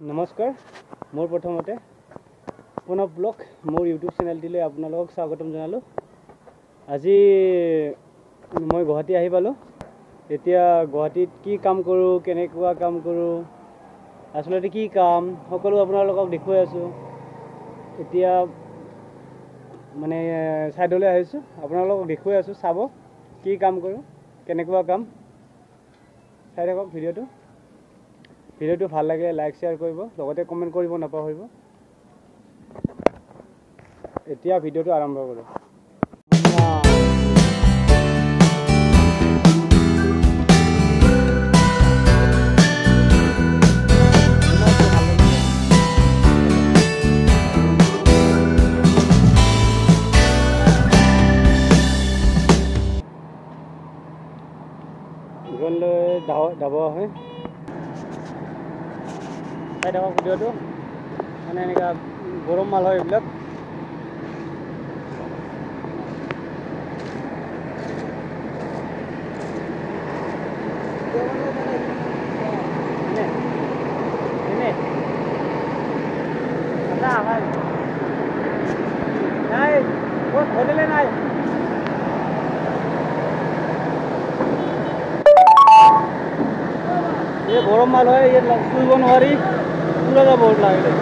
নমস্কাৰ মোৰ প্ৰথমতে পুনৰ ব্লগ মোৰ ইউটিউব চেনেলটিলৈ আপোনালোকক স্বাগতম জনালোঁ। আজি মই গুৱাহাটী আহি পালোঁ। এতিয়া গুৱাহাটীত কি কাম কৰোঁ, কেনেকুৱা কাম কৰোঁ, আচলতে কি কাম সকলো আপোনালোকক দেখুৱাই আছোঁ। এতিয়া মানে ছাইডলৈ আহিছোঁ, আপোনালোকক দেখুৱাই আছোঁ, চাব কি কাম কৰোঁ, কেনেকুৱা কাম। চাই থাকক ভিডিঅ'টো ভাল লাগে লাইক শ্বেয়াৰ কৰিব, লগতে কমেণ্ট কৰিব নাপাহৰিব। এতিয়া ভিডিঅ'টো আৰম্ভ কৰোঁ। ডাবা হয় চাই থাকক ভিডিঅ'টো। মানে এনেকুৱা গৰম মাল হয় এইবিলাক। নাই হোটেলে নাই। ये गरम माल है, ये चुब नवारी पूरा का बहुत लगे।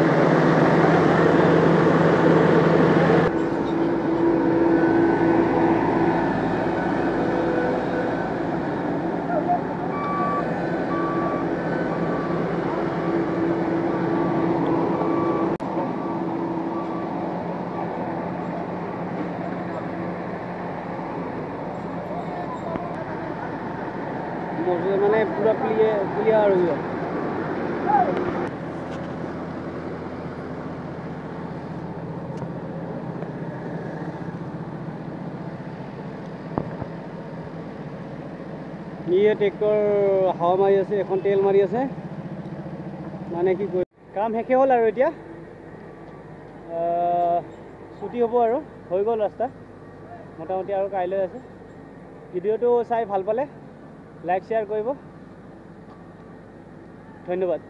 মানে पूरा क्लियर हो गया। ये ट्रेक्टर हावा मारि আছে, এখন তেল মাৰি আছে। মানে কি কয় কাম শেষে হ'ল আৰু এতিয়া ছুটি হ'ব আৰু হৈ গ'ল ৰাস্তা মোটামুটি আৰু কাইলৈ আছে। ভিডিঅ'টো চাই ভাল পালে লাইক শ্বেয়াৰ কৰিব। ধন্যবাদ।